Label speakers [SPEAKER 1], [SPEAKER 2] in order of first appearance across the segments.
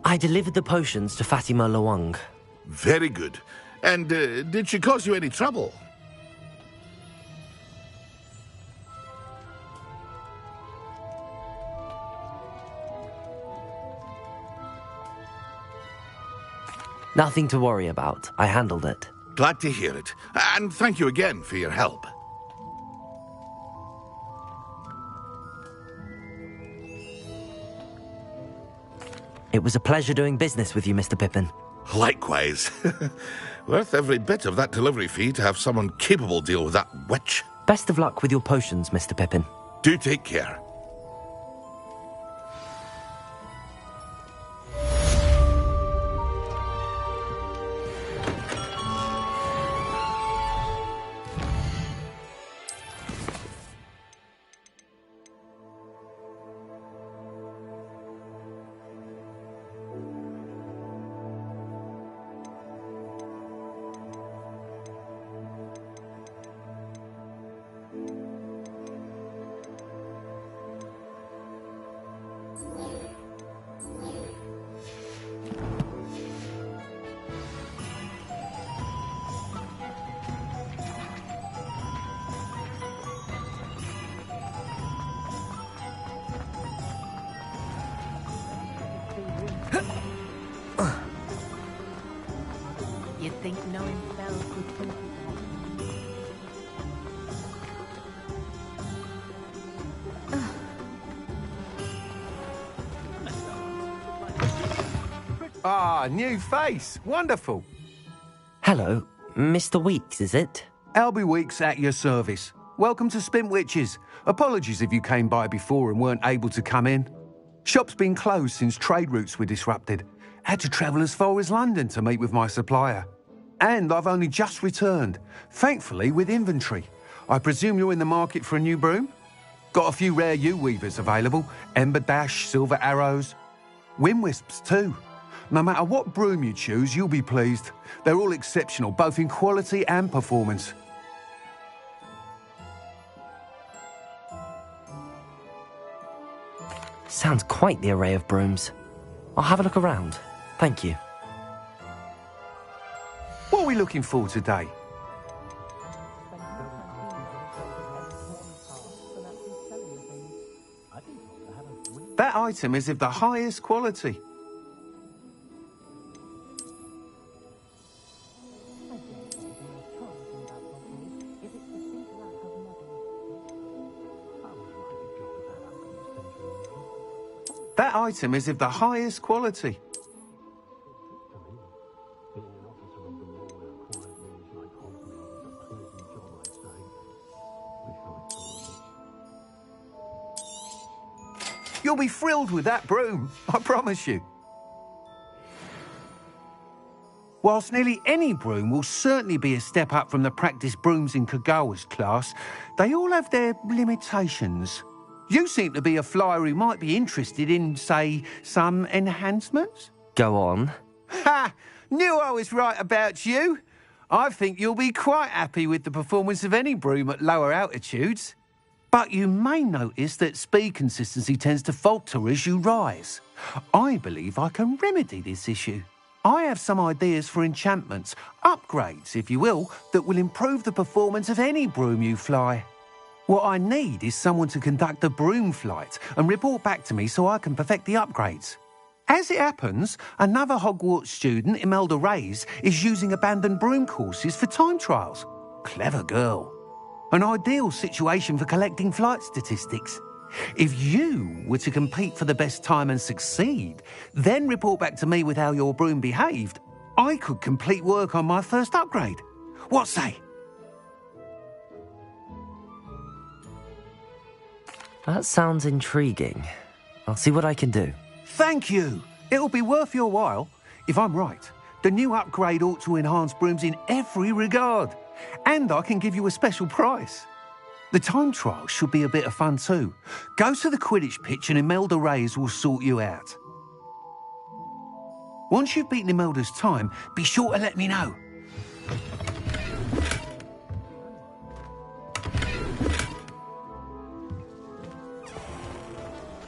[SPEAKER 1] I delivered the potions to Fatima Lawang.
[SPEAKER 2] Very good. And did she cause you any trouble?
[SPEAKER 1] Nothing to worry about. I handled it.
[SPEAKER 2] Glad to hear it. And thank you again for your help.
[SPEAKER 1] It was a pleasure doing business with you, Mr. Pippin.
[SPEAKER 2] Likewise. Worth every bit of that delivery fee to have someone capable deal with that witch.
[SPEAKER 1] Best of luck with your potions, Mr. Pippin.
[SPEAKER 2] Do take care.
[SPEAKER 3] You'd think knowing spells would come.
[SPEAKER 4] Ah, new face. Wonderful.
[SPEAKER 1] Hello, Mr. Weeks, is it?
[SPEAKER 4] Albie Weeks at your service. Welcome to Spintwitches. Apologies if you came by before and weren't able to come in. Shop's been closed since trade routes were disrupted. Had to travel as far as London to meet with my supplier. And I've only just returned, thankfully with inventory. I presume you're in the market for a new broom? Got a few rare yew-weavers available. Ember Dash, Silver Arrows. Wind-wisps too. No matter what broom you choose, you'll be pleased. They're all exceptional, both in quality and performance.
[SPEAKER 1] Sounds quite the array of brooms. I'll have a look around. Thank you.
[SPEAKER 4] What are we looking for today? That item is of the highest quality. That item is of the highest quality. You'll be thrilled with that broom, I promise you. Whilst nearly any broom will certainly be a step up from the practice brooms in Kagawa's class, they all have their limitations. You seem to be a flyer who might be interested in, say, some enhancements?
[SPEAKER 1] Go on.
[SPEAKER 4] Ha! Knew I was right about you. I think you'll be quite happy with the performance of any broom at lower altitudes. But you may notice that speed consistency tends to falter as you rise. I believe I can remedy this issue. I have some ideas for enchantments, upgrades, if you will, that will improve the performance of any broom you fly. What I need is someone to conduct a broom flight and report back to me so I can perfect the upgrades. As it happens, another Hogwarts student, Imelda Reyes, is using abandoned broom courses for time trials. Clever girl. An ideal situation for collecting flight statistics. If you were to compete for the best time and succeed, then report back to me with how your broom behaved, I could complete work on my first upgrade. What say?
[SPEAKER 1] That sounds intriguing. I'll see what I can do.
[SPEAKER 4] Thank you. It'll be worth your while. If I'm right, the new upgrade ought to enhance brooms in every regard. And I can give you a special price. The time trial should be a bit of fun too. Go to the Quidditch pitch and Imelda Reyes will sort you out. Once you've beaten Imelda's time, be sure to let me know.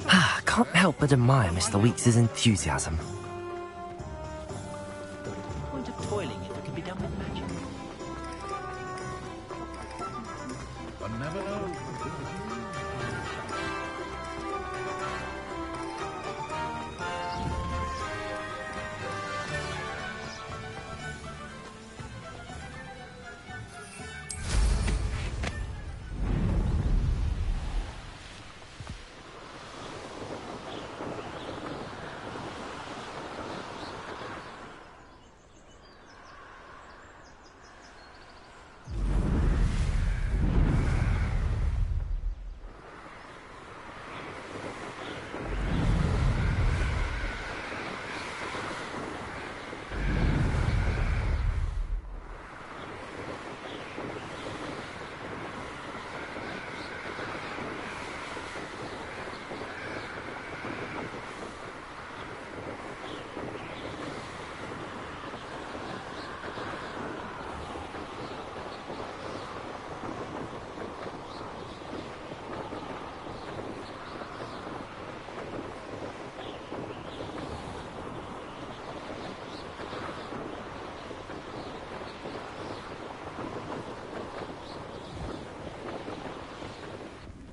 [SPEAKER 1] I can't help but admire Mr. Weeks' enthusiasm.
[SPEAKER 5] Point of toiling if it can be done with magic.
[SPEAKER 2] One never knows.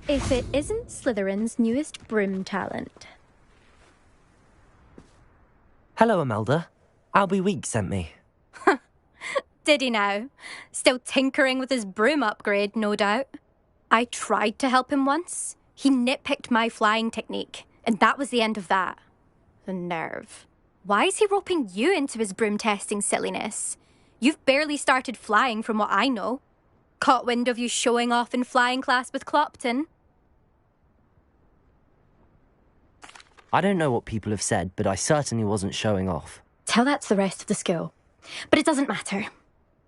[SPEAKER 6] If it isn't Slytherin's newest broom talent.
[SPEAKER 1] Hello, Imelda. Albie Weeks sent me.
[SPEAKER 6] Did he now? Still tinkering with his broom upgrade, no doubt. I tried to help him once. He nitpicked my flying technique, and that was the end of that. The nerve. Why is he roping you into his broom testing silliness? You've barely started flying from what I know. Caught wind of you showing off in flying class with Clopton.
[SPEAKER 1] I don't know what people have said, but I certainly wasn't showing off.
[SPEAKER 6] Tell that to the rest of the school. But it doesn't matter.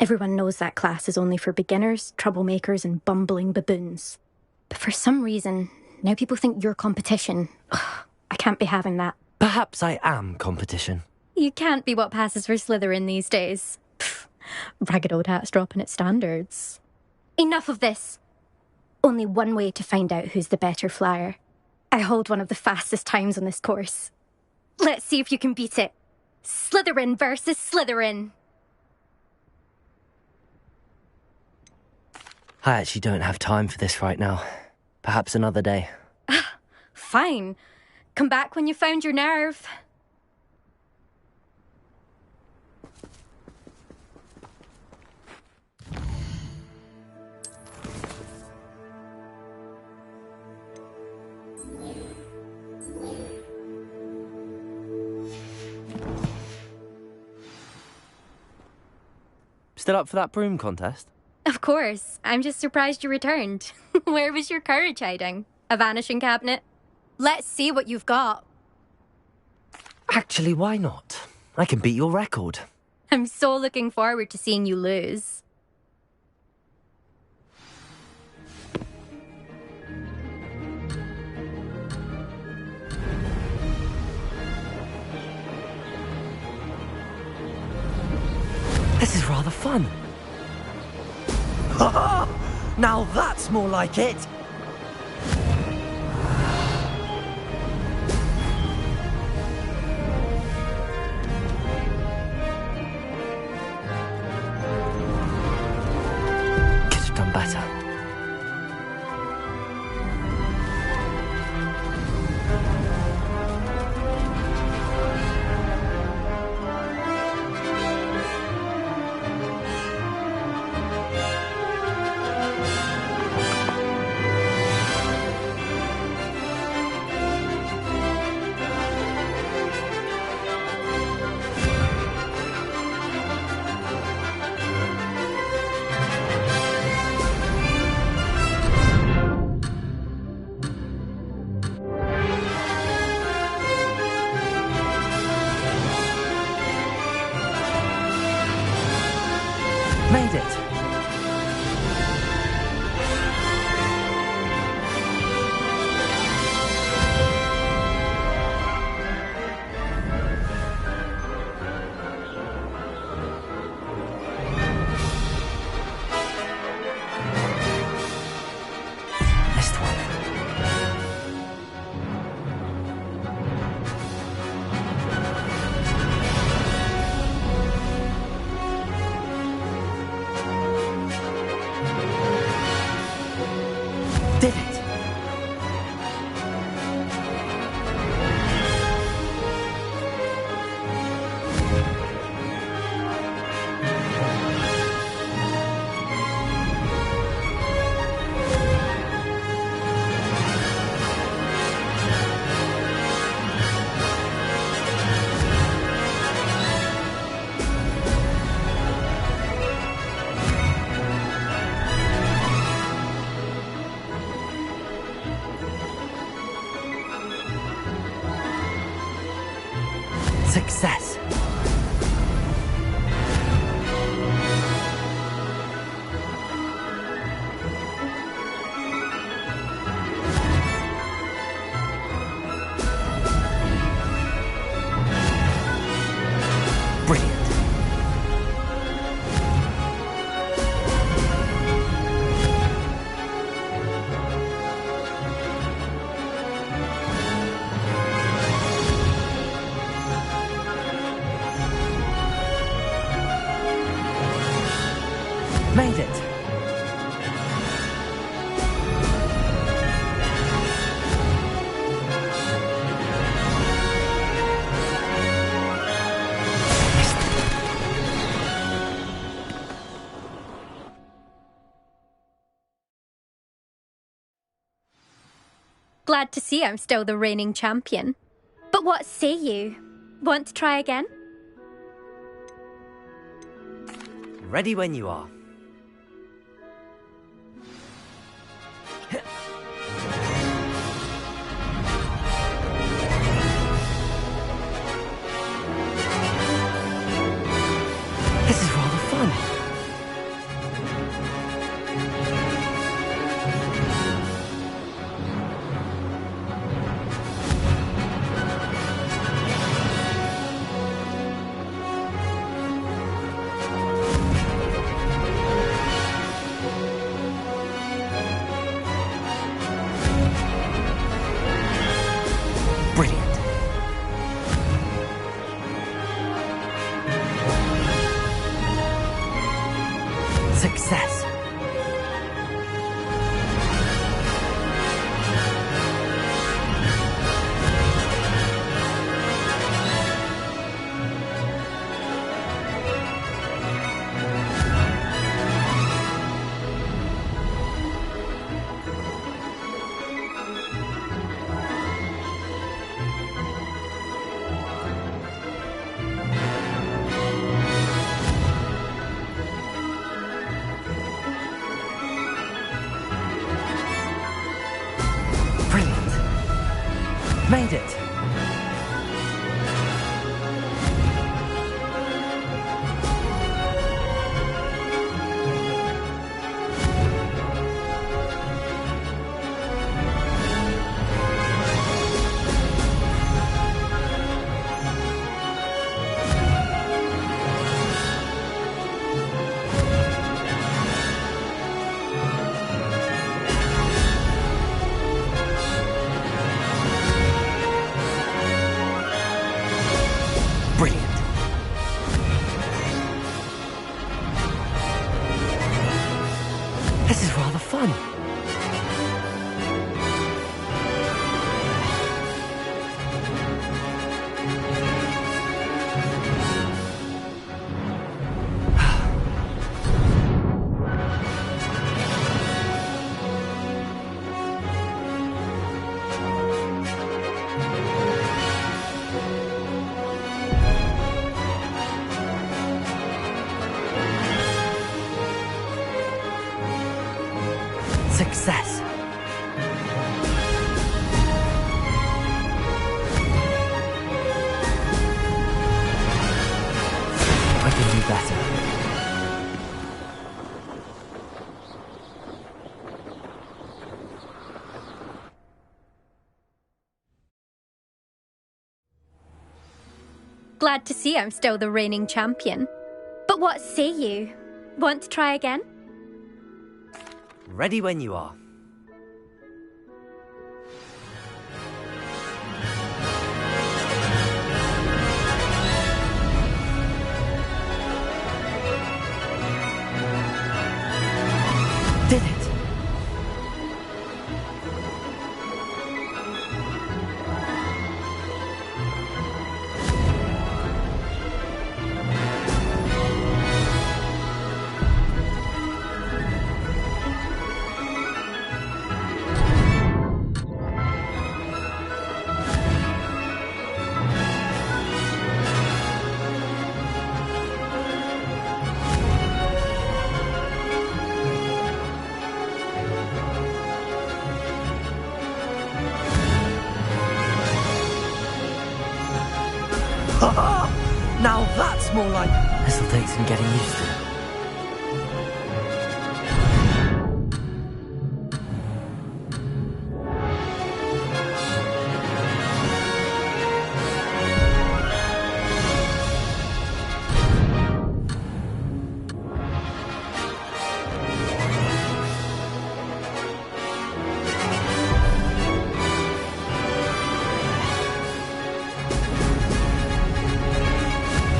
[SPEAKER 6] Everyone knows that class is only for beginners, troublemakers, and bumbling baboons. But for some reason, now people think you're competition. Ugh, I can't be having that.
[SPEAKER 1] Perhaps I am competition.
[SPEAKER 6] You can't be what passes for Slytherin these days. Pfft, ragged old hat's dropping its standards. Enough of this. Only one way to find out who's the better flyer. I hold one of the fastest times on this course. Let's see if you can beat it. Slytherin versus Slytherin.
[SPEAKER 1] I actually don't have time for this right now. Perhaps another day.
[SPEAKER 6] Fine. Come back when you found your nerve.
[SPEAKER 1] Still up for that broom contest?
[SPEAKER 6] Of course. I'm just surprised you returned. Where was your courage hiding? A vanishing cabinet? Let's see what you've got.
[SPEAKER 1] Actually, why not? I can beat your record.
[SPEAKER 6] I'm so looking forward to seeing you lose.
[SPEAKER 1] This is rather fun. Now that's more like it. Could have done better. Success. Brilliant. Made it.
[SPEAKER 6] Glad to see I'm still the reigning champion. But what say you? Want to try again?
[SPEAKER 1] Ready when you are. This is rather fun. Brilliant. Success. Brilliant. Made it. Brilliant. This is rather fun. Success. I can do better.
[SPEAKER 6] Glad to see I'm still the reigning champion. But what say you? Want to try again?
[SPEAKER 1] Ready when you are. Did it. Now that's more like... This'll take some getting used to.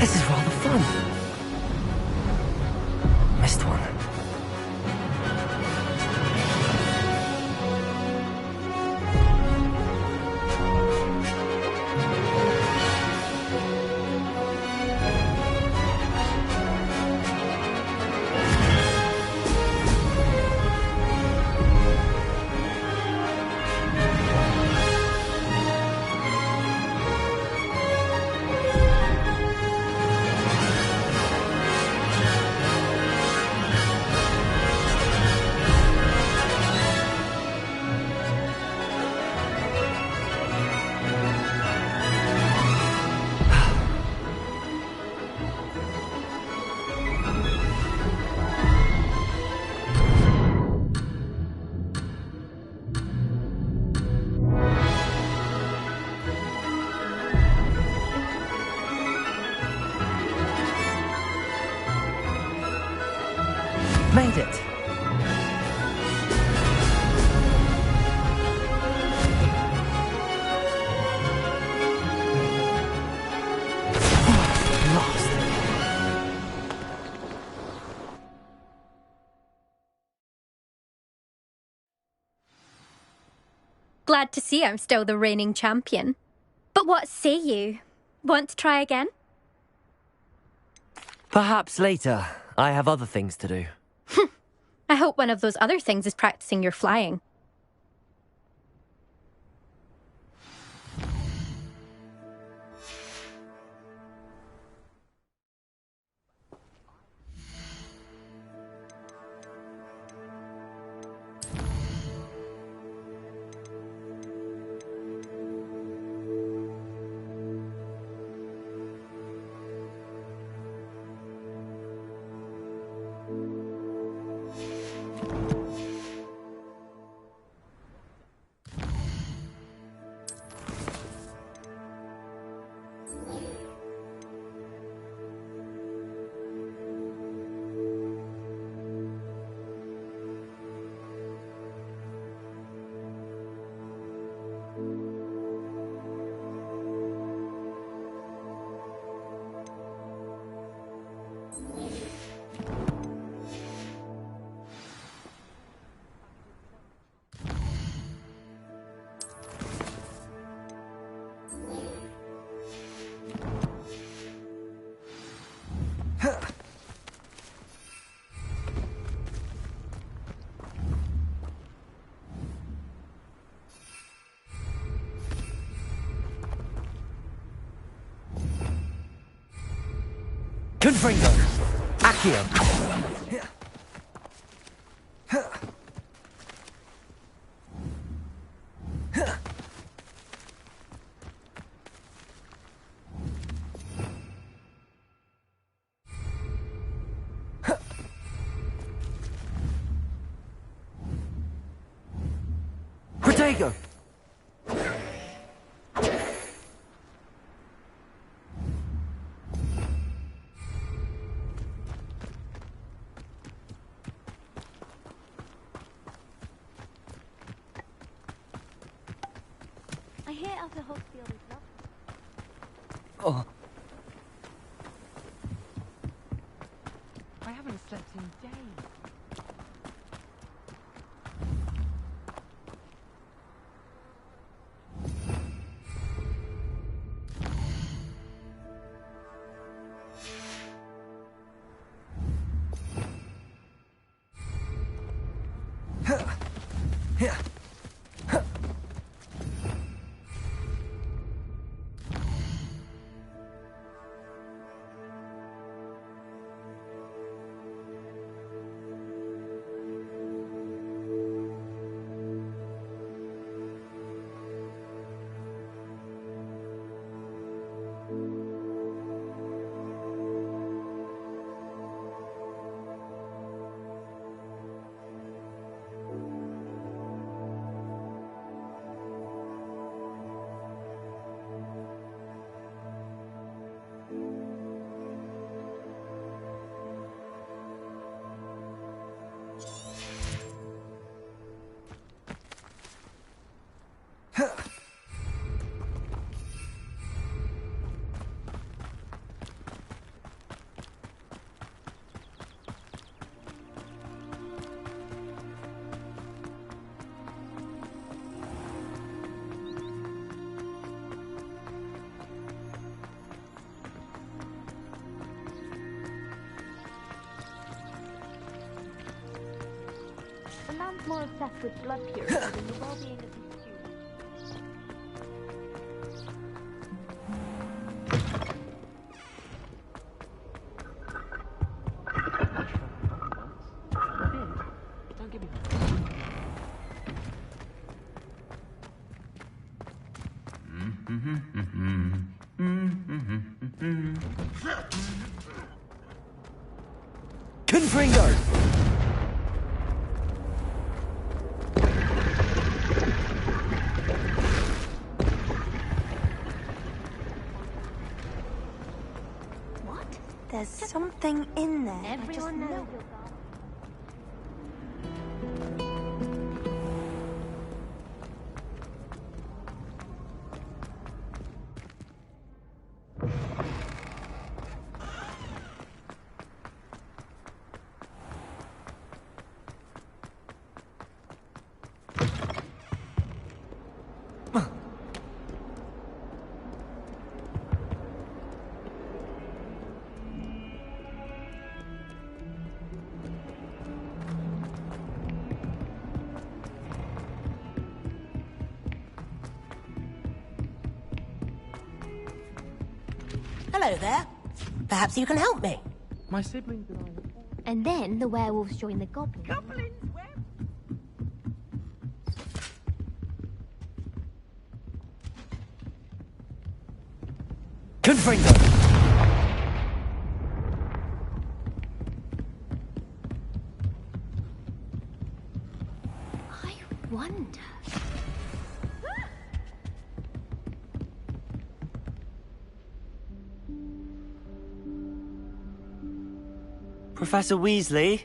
[SPEAKER 1] This is rather fun. Missed one. Made it. Lost.
[SPEAKER 6] Glad to see I'm still the reigning champion. But what say you? Want to try again?
[SPEAKER 1] Perhaps later. I have other things to do.
[SPEAKER 6] I hope one of those other things is practicing your flying.
[SPEAKER 1] Confringo. Accio.
[SPEAKER 4] Protego!
[SPEAKER 3] I hear Alpha Hogsfield is lovely.
[SPEAKER 1] Oh.
[SPEAKER 3] I haven't slept in days. sounds more obsessed with blood purity than the well-being of his students.
[SPEAKER 5] Don't give me
[SPEAKER 1] Confringo!
[SPEAKER 7] What? There's something in there.
[SPEAKER 3] Everyone knows you're gone.
[SPEAKER 8] Hello there. Perhaps you can help me.
[SPEAKER 5] My siblings and I.
[SPEAKER 3] And then the werewolves join the goblins.
[SPEAKER 1] Confringo!
[SPEAKER 3] I wonder.
[SPEAKER 1] Professor Weasley?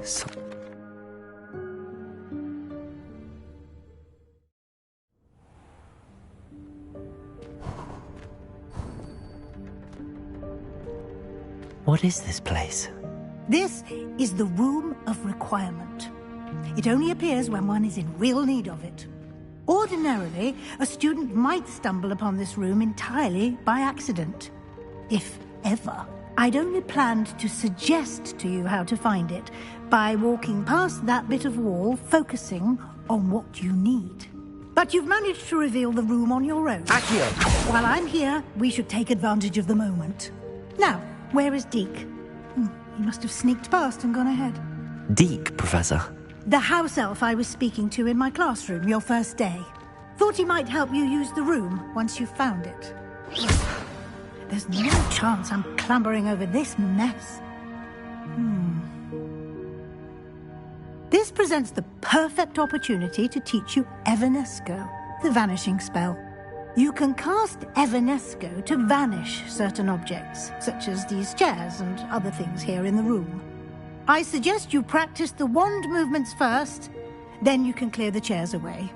[SPEAKER 1] So what is this place?
[SPEAKER 9] This is the Room of Requirement. It only appears when one is in real need of it. Ordinarily, a student might stumble upon this room entirely by accident. If ever. I'd only planned to suggest to you how to find it by walking past that bit of wall, focusing on what you need. But you've managed to reveal the room on your own.
[SPEAKER 1] Accio!
[SPEAKER 9] While I'm here, we should take advantage of the moment. Now, where is Deke? He must have sneaked past and gone ahead.
[SPEAKER 1] Deke, Professor.
[SPEAKER 9] The house elf I was speaking to in my classroom your first day. Thought he might help you use the room once you've found it. There's no chance I'm clambering over this mess. This presents the perfect opportunity to teach you Evanesco, the vanishing spell. You can cast Evanesco to vanish certain objects, such as these chairs and other things here in the room. I suggest you practice the wand movements first, then you can clear the chairs away.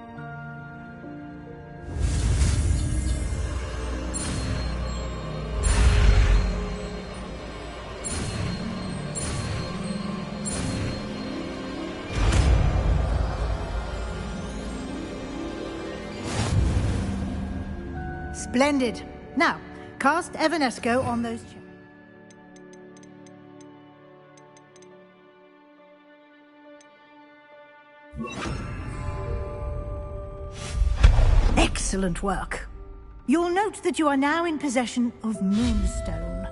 [SPEAKER 9] Splendid. Now, cast Evanesco on those chairs. Excellent work. You'll note that you are now in possession of Moonstone.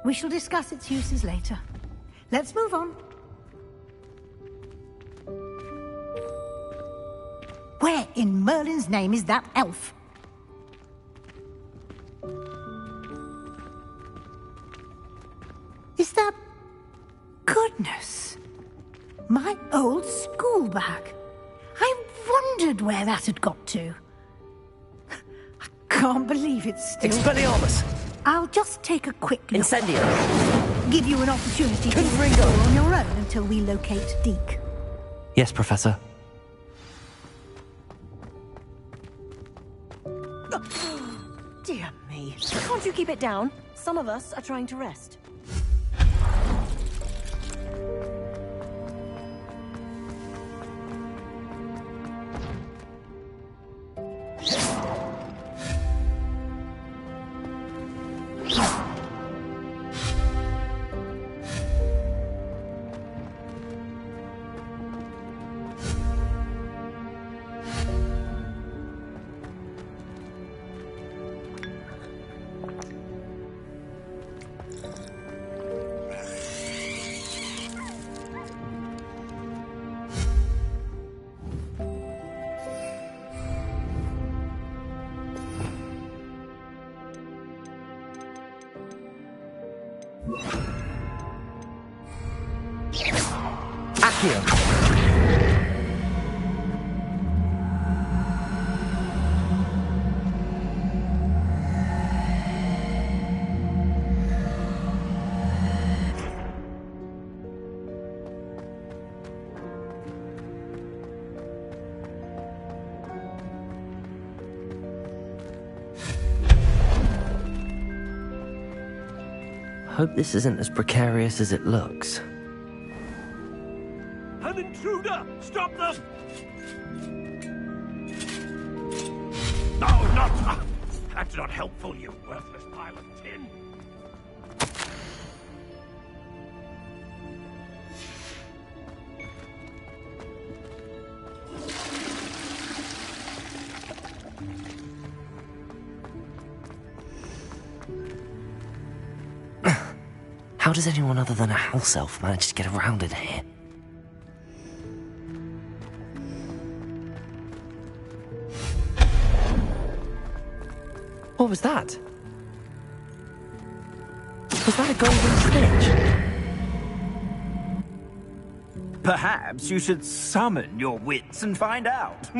[SPEAKER 9] We shall discuss its uses later. Let's move on. Where in Merlin's name is that elf? Is that... Goodness! My old school bag. I wondered where that had got to. I can't believe it's still...
[SPEAKER 1] Expelliarmus!
[SPEAKER 9] I'll just take a quick look.
[SPEAKER 1] Incendio!
[SPEAKER 9] Give you an opportunity to
[SPEAKER 1] Confringo!
[SPEAKER 9] explore on your own until we locate Deke.
[SPEAKER 1] Yes, Professor.
[SPEAKER 8] Dear me. Can't you keep it down? Some of us are trying to rest.
[SPEAKER 1] Accio! Hope this isn't as precarious as it looks.
[SPEAKER 10] An intruder! Stop them! No, not... That's not helpful, you worthless pile of tin.
[SPEAKER 1] How does anyone other than a house elf manage to get around in here? What was that? Was that a golden snitch?
[SPEAKER 10] Perhaps you should summon your wits and find out.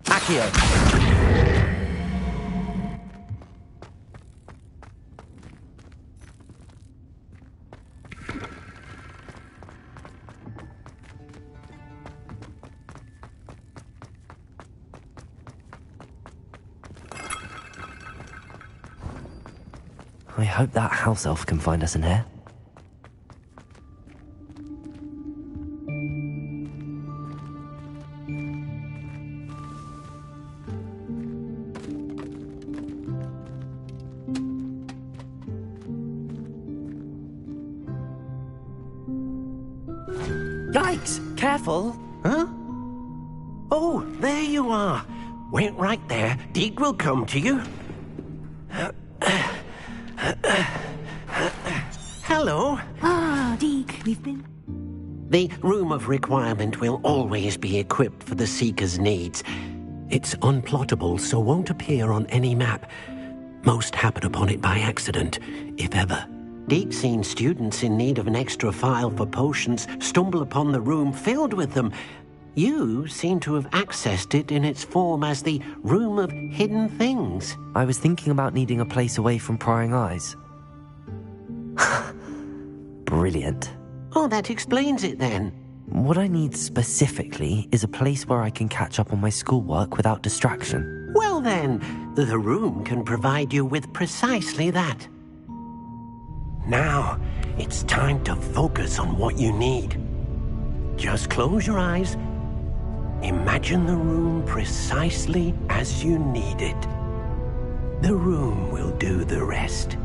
[SPEAKER 1] Accio! I hope that house elf can find us in here.
[SPEAKER 11] Yikes! Careful! Huh? Oh, there you are. Wait right there. Deke will come to you. Hello.
[SPEAKER 9] Ah, Deke, we've been...
[SPEAKER 11] The Room of Requirement will always be equipped for the Seeker's needs. It's unplottable, so won't appear on any map. Most happen upon it by accident, if ever. Deke's seen students in need of an extra file for potions stumble upon the room filled with them. You seem to have accessed it in its form as the Room of Hidden Things.
[SPEAKER 1] I was thinking about needing a place away from prying eyes. Brilliant.
[SPEAKER 11] Oh, that explains it then.
[SPEAKER 1] What I need specifically is a place where I can catch up on my schoolwork without distraction.
[SPEAKER 11] Well then, the room can provide you with precisely that. Now, it's time to focus on what you need. Just close your eyes. Imagine the room precisely as you need it. The room will do the rest.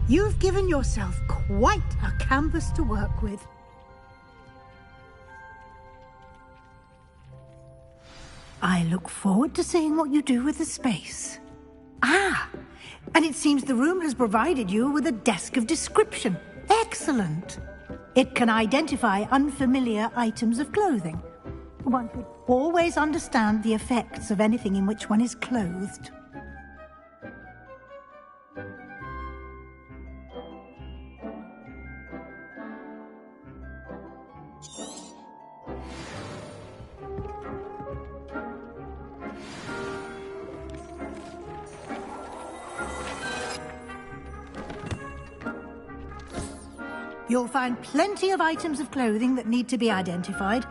[SPEAKER 9] You've given yourself quite a canvas to work with. I look forward to seeing what you do with the space. Ah, and it seems the room has provided you with a desk of description. Excellent. It can identify unfamiliar items of clothing. One could always understand the effects of anything in which one is clothed. You'll find plenty of items of clothing that need to be identified.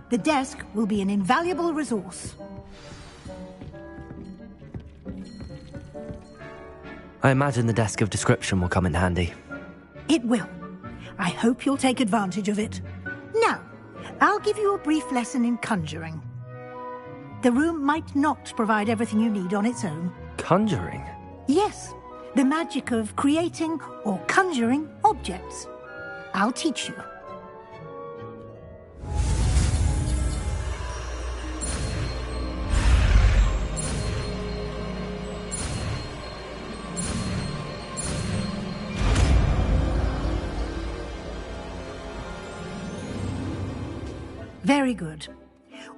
[SPEAKER 9] The desk will be an invaluable resource.
[SPEAKER 1] I imagine the desk of description will come in handy.
[SPEAKER 9] It will. I hope you'll take advantage of it. Now, I'll give you a brief lesson in conjuring. The room might not provide everything you need on its own.
[SPEAKER 1] Conjuring?
[SPEAKER 9] Yes, the magic of creating or conjuring objects. I'll teach you. Very good.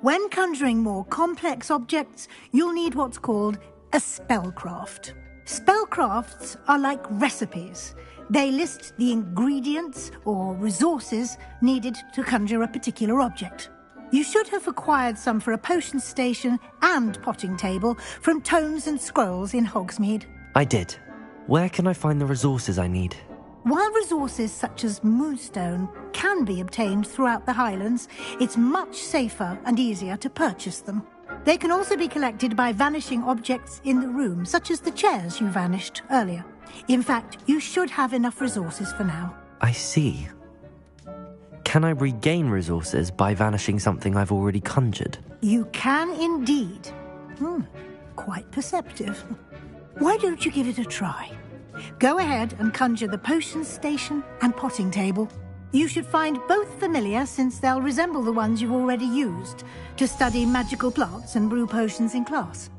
[SPEAKER 9] When conjuring more complex objects, you'll need what's called a spellcraft. Spellcrafts are like recipes. They list the ingredients or resources needed to conjure a particular object. You should have acquired some for a potion station and potting table from tomes and scrolls in Hogsmeade.
[SPEAKER 1] I did. Where can I find the resources I need?
[SPEAKER 9] While resources such as moonstone can be obtained throughout the Highlands, it's much safer and easier to purchase them. They can also be collected by vanishing objects in the room, such as the chairs you vanished earlier. In fact, you should have enough resources for now.
[SPEAKER 1] I see. Can I regain resources by vanishing something I've already conjured?
[SPEAKER 9] You can indeed. Quite perceptive. Why don't you give it a try? Go ahead and conjure the potion station and potting table. You should find both familiar, since they'll resemble the ones you've already used to study magical plants and brew potions in class.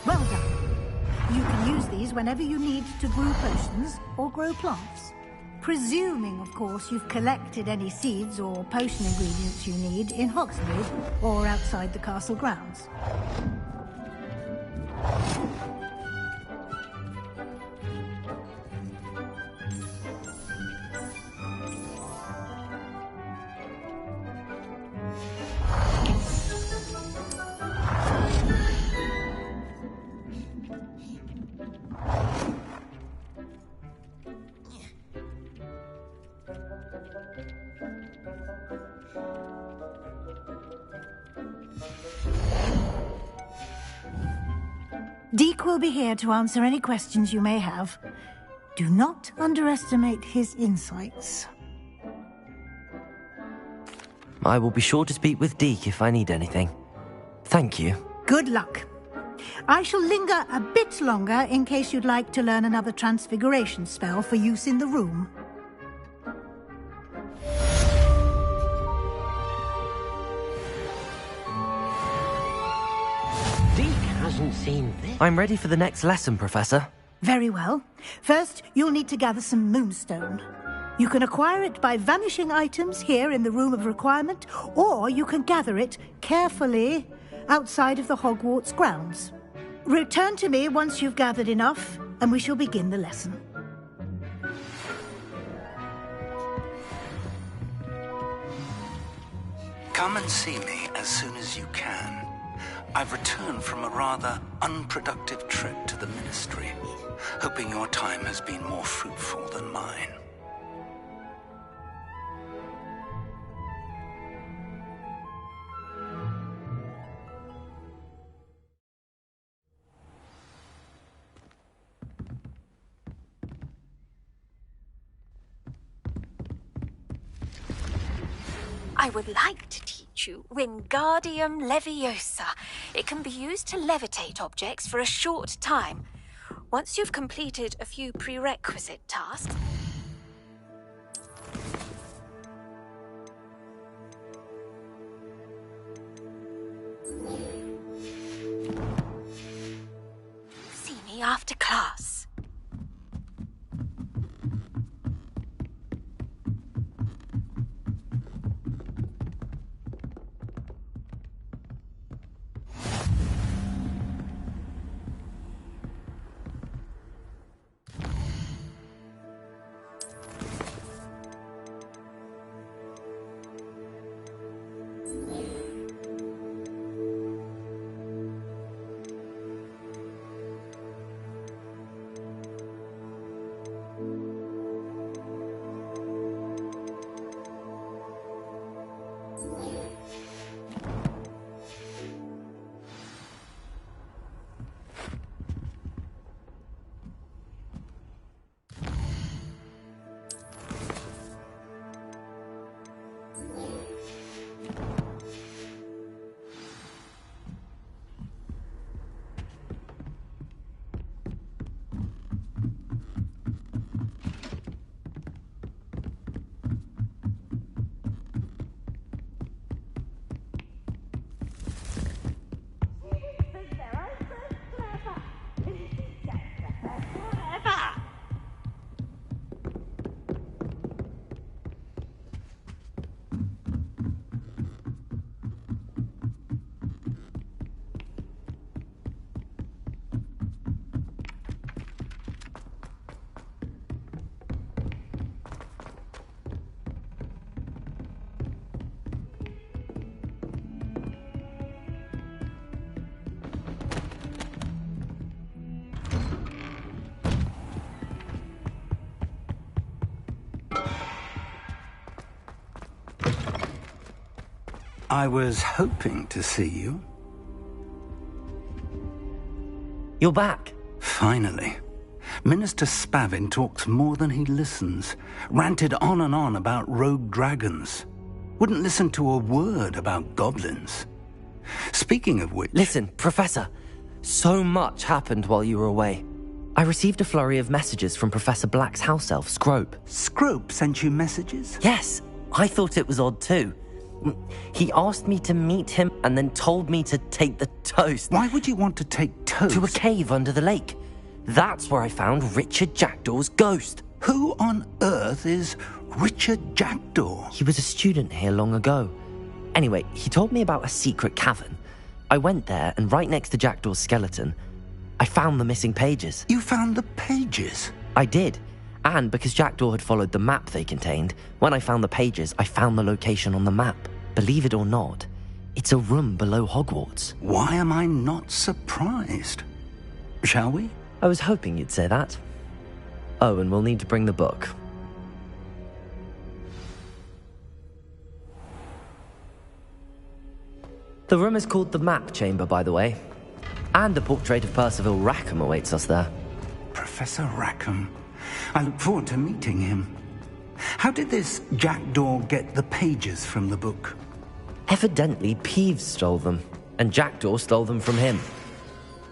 [SPEAKER 9] Well done. You can use these whenever you need to brew potions or grow plants. Presuming, of course, you've collected any seeds or potion ingredients you need in Hogsmeade or outside the castle grounds. Deke will be here to answer any questions you may have. Do not underestimate his insights.
[SPEAKER 1] I will be sure to speak with Deke if I need anything. Thank you.
[SPEAKER 9] Good luck. I shall linger a bit longer in case you'd like to learn another transfiguration spell for use in the room.
[SPEAKER 11] Hasn't seen this.
[SPEAKER 1] I'm ready for the next lesson, Professor.
[SPEAKER 9] Very well. First, you'll need to gather some moonstone. You can acquire it by vanishing items here in the Room of Requirement, or you can gather it carefully outside of the Hogwarts grounds. Return to me once you've gathered enough, and we shall begin the lesson.
[SPEAKER 12] Come and see me as soon as you can. I've returned from a rather unproductive trip to the Ministry, hoping your time has been more fruitful than mine.
[SPEAKER 13] I would like to teach you Wingardium Leviosa. It can be used to levitate objects for a short time. Once you've completed a few prerequisite tasks... See me after class.
[SPEAKER 12] I was hoping to see you.
[SPEAKER 1] You're back.
[SPEAKER 12] Finally. Minister Spavin talks more than he listens. Ranted on and on about rogue dragons. Wouldn't listen to a word about goblins. Speaking of which...
[SPEAKER 1] Listen, Professor. So much happened while you were away. I received a flurry of messages from Professor Black's house elf, Scrope.
[SPEAKER 12] Scrope sent you messages?
[SPEAKER 1] Yes. I thought it was odd too. He asked me to meet him and then told me to take the toast.
[SPEAKER 12] Why would you want to take toast?
[SPEAKER 1] To a cave under the lake. That's where I found Richard Jackdaw's ghost.
[SPEAKER 12] Who on earth is Richard Jackdaw?
[SPEAKER 1] He was a student here long ago. Anyway, he told me about a secret cavern. I went there, and right next to Jackdaw's skeleton, I found the missing pages.
[SPEAKER 12] You found the pages?
[SPEAKER 1] I did. And because Jackdaw had followed the map they contained, when I found the pages, I found the location on the map. Believe it or not, it's a room below Hogwarts.
[SPEAKER 12] Why am I not surprised? Shall we?
[SPEAKER 1] I was hoping you'd say that. Oh, and we'll need to bring the book. The room is called the Map Chamber, by the way. And a portrait of Percival Rackham awaits us there.
[SPEAKER 12] Professor Rackham. I look forward to meeting him. How did this Jackdaw get the pages from the book?
[SPEAKER 1] Evidently, Peeves stole them, and Jackdaw stole them from him.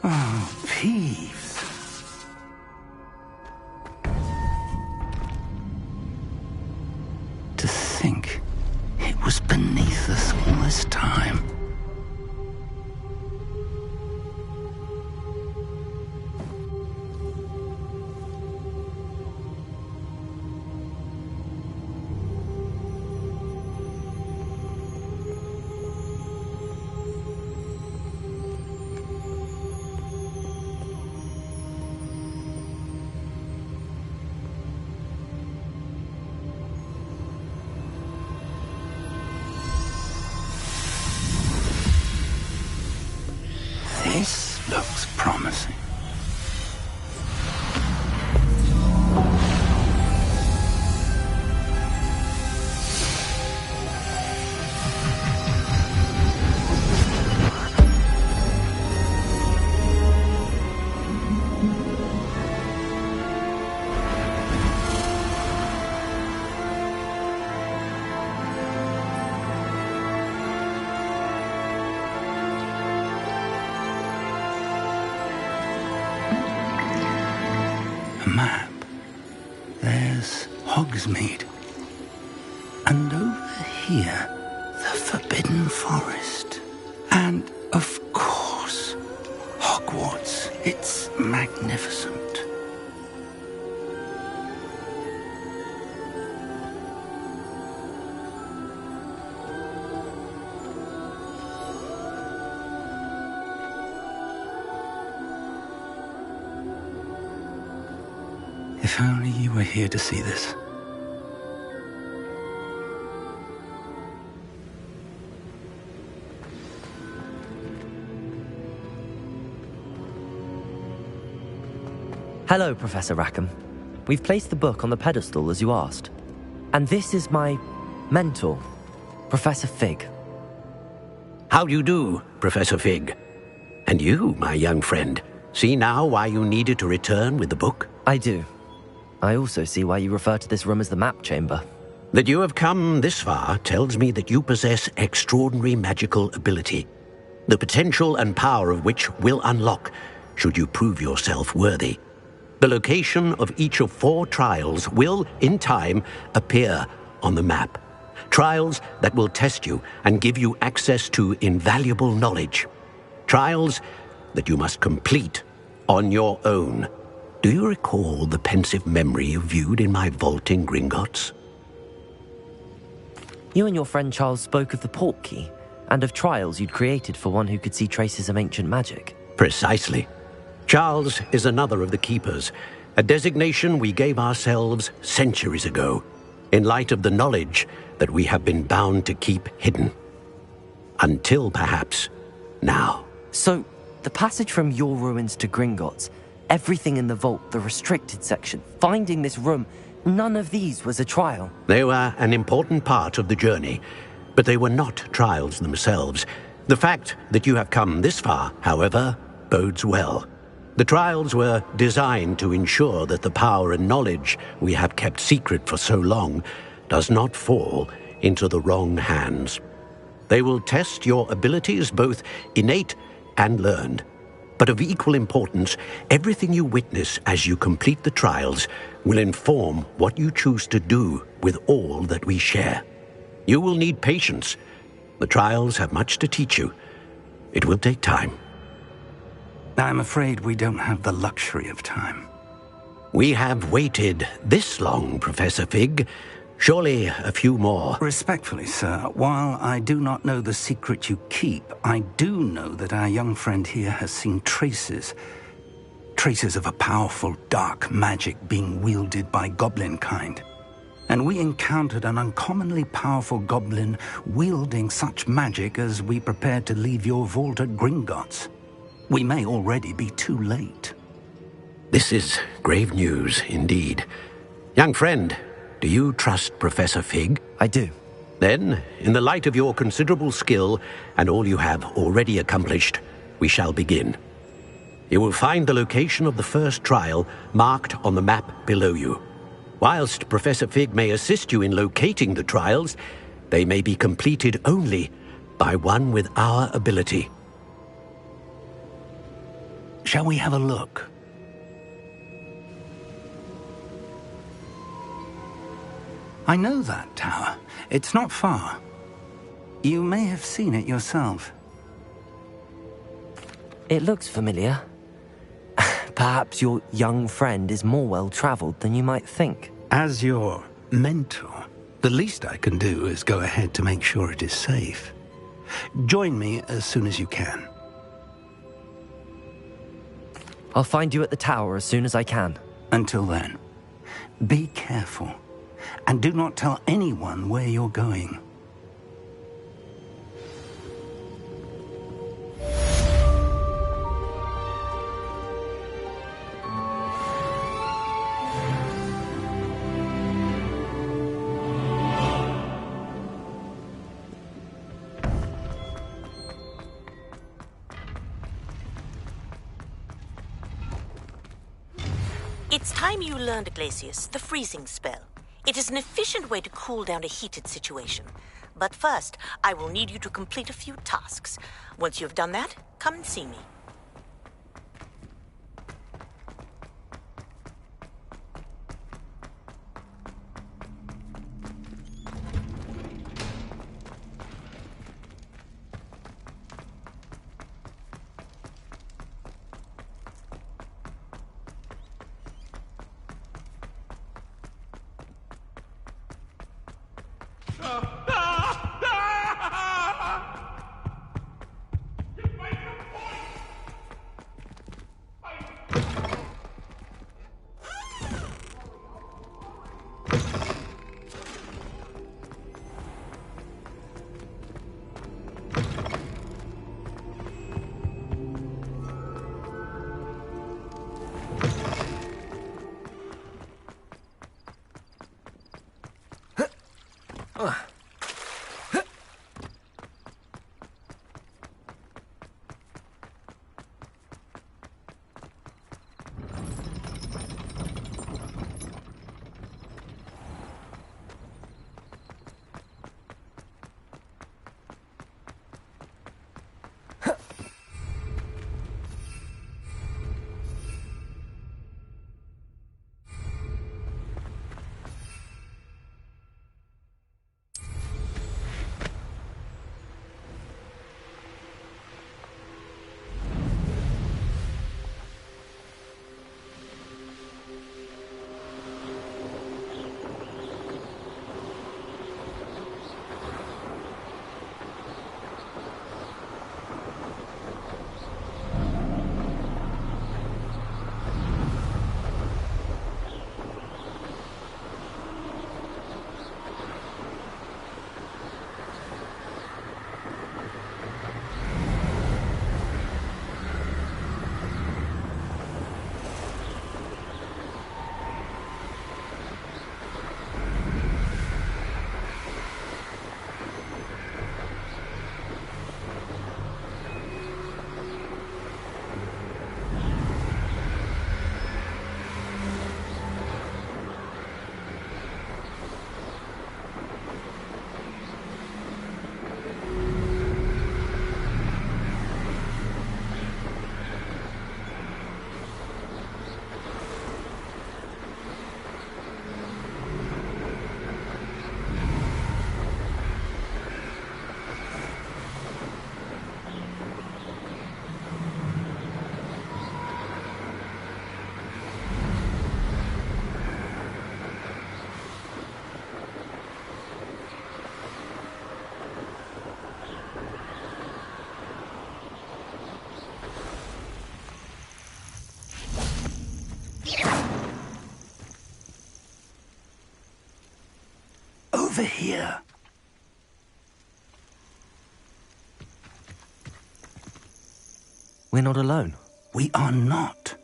[SPEAKER 12] Oh, Peeves. To think it was beneath us all this time. This looks promising. Map. There's Hogsmeade. And over here, the Forbidden Forest. And, of course, Hogwarts. It's magnificent. If only you were here to see this.
[SPEAKER 1] Hello, Professor Rackham. We've placed the book on the pedestal as you asked. And this is my mentor, Professor Fig.
[SPEAKER 11] How do you do, Professor Fig? And you, my young friend, see now why you needed to return with the book?
[SPEAKER 1] I do. I also see why you refer to this room as the map chamber.
[SPEAKER 11] That you have come this far tells me that you possess extraordinary magical ability, the potential and power of which will unlock should you prove yourself worthy. The location of each of 4 trials will, in time, appear on the map. Trials that will test you and give you access to invaluable knowledge. Trials that you must complete on your own. Do you recall the pensive memory you viewed in my vault in Gringotts?
[SPEAKER 1] You and your friend Charles spoke of the port key and of trials you'd created for one who could see traces of ancient magic.
[SPEAKER 11] Precisely. Charles is another of the Keepers, a designation we gave ourselves centuries ago, in light of the knowledge that we have been bound to keep hidden. Until, perhaps, now.
[SPEAKER 1] So, the passage from your ruins to Gringotts, everything in the vault, the restricted section, finding this room, none of these was a trial.
[SPEAKER 11] They were an important part of the journey, but they were not trials themselves. The fact that you have come this far, however, bodes well. The trials were designed to ensure that the power and knowledge we have kept secret for so long does not fall into the wrong hands. They will test your abilities, both innate and learned. But of equal importance, everything you witness as you complete the trials will inform what you choose to do with all that we share. You will need patience. The trials have much to teach you. It will take time.
[SPEAKER 12] I'm afraid we don't have the luxury of time.
[SPEAKER 11] We have waited this long, Professor Fig. Surely a few more.
[SPEAKER 12] Respectfully, sir, while I do not know the secret you keep, I do know that our young friend here has seen traces of a powerful dark magic being wielded by goblin kind. And we encountered an uncommonly powerful goblin wielding such magic as we prepared to leave your vault at Gringotts. We may already be too late.
[SPEAKER 11] This is grave news indeed. Young friend, do you trust Professor Fig?
[SPEAKER 1] I do.
[SPEAKER 11] Then, in the light of your considerable skill and all you have already accomplished, we shall begin. You will find the location of the first trial marked on the map below you. Whilst Professor Fig may assist you in locating the trials, they may be completed only by one with our ability.
[SPEAKER 12] Shall we have a look? I know that tower. It's not far. You may have seen it yourself.
[SPEAKER 1] It looks familiar. Perhaps your young friend is more well-traveled than you might think.
[SPEAKER 12] As your mentor, the least I can do is go ahead to make sure it is safe. Join me as soon as you can.
[SPEAKER 1] I'll find you at the tower as soon as I can.
[SPEAKER 12] Until then, be careful, and do not tell anyone where you're going.
[SPEAKER 14] It's time you learned, Glacius, the freezing spell. It is an efficient way to cool down a heated situation. But first, I will need you to complete a few tasks. Once you have done that, come and see me.
[SPEAKER 12] Over here.
[SPEAKER 1] We're not alone.
[SPEAKER 12] We are not.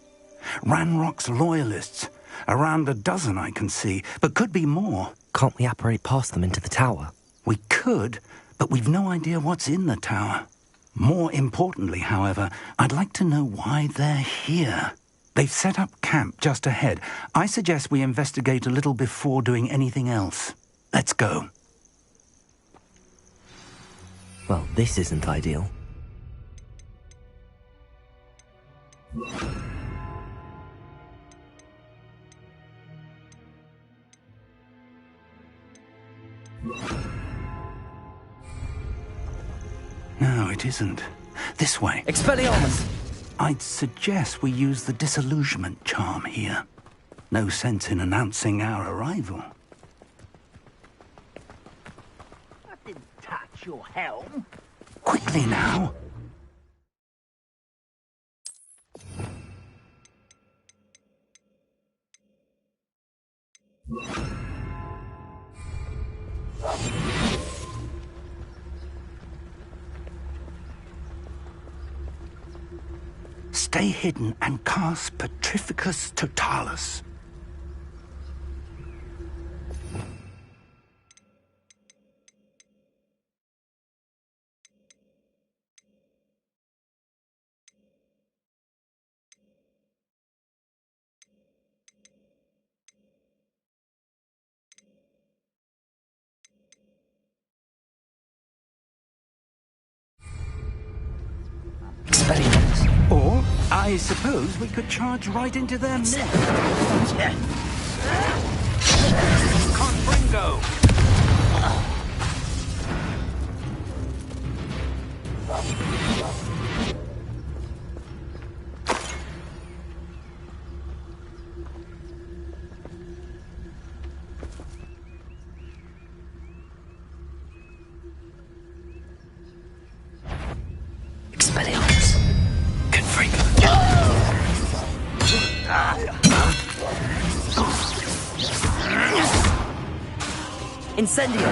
[SPEAKER 12] Ranrock's loyalists. Around a dozen I can see, but could be more.
[SPEAKER 1] Can't we apparate past them into the tower?
[SPEAKER 12] We could, but we've no idea what's in the tower. More importantly, however, I'd like to know why they're here. They've set up camp just ahead. I suggest we investigate a little before doing anything else. Let's go.
[SPEAKER 1] Well, this isn't ideal.
[SPEAKER 12] No, it isn't. This way.
[SPEAKER 1] Expelliarmus!
[SPEAKER 12] I'd suggest we use the disillusionment charm here. No sense in announcing our arrival.
[SPEAKER 10] I didn't touch your helm.
[SPEAKER 12] Quickly now. Stay hidden and cast Petrificus Totalis. I suppose we could charge right into their midst. Confringo!
[SPEAKER 1] Expelliarmus. Confringo. Incendio.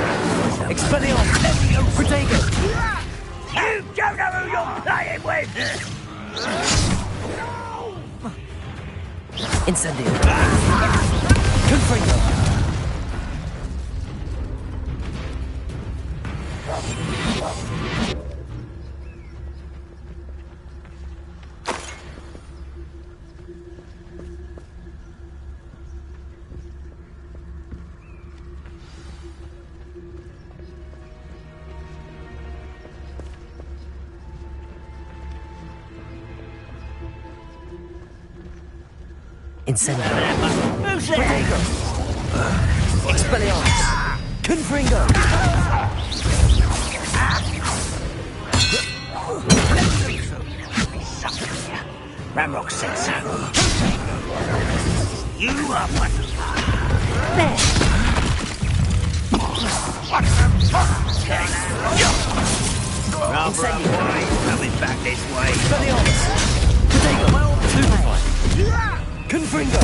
[SPEAKER 1] Expelliarmus. Protego.
[SPEAKER 10] You don't know who you're playing with!
[SPEAKER 1] Incendio. Confringo. Incendio. Protego. Expelliarmus. Confringo.
[SPEAKER 10] Ramrock said so. You are one.
[SPEAKER 1] There.
[SPEAKER 10] Rather avoid coming back this way.
[SPEAKER 1] Expelliarmus. Protego. Well, Superfly. Confringo.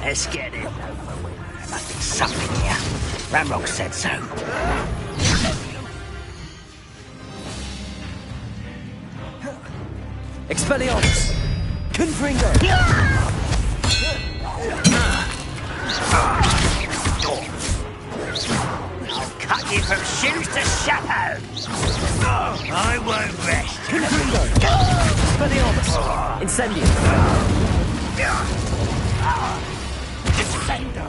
[SPEAKER 10] Let's get it. There must be something here. Ramrock said so.
[SPEAKER 1] Expelliarmus. Confringo.
[SPEAKER 10] I'll cut you from shoes to chapeau. I won't rest.
[SPEAKER 1] Confringo. Expelliarmus. Incendio.
[SPEAKER 10] Defendo.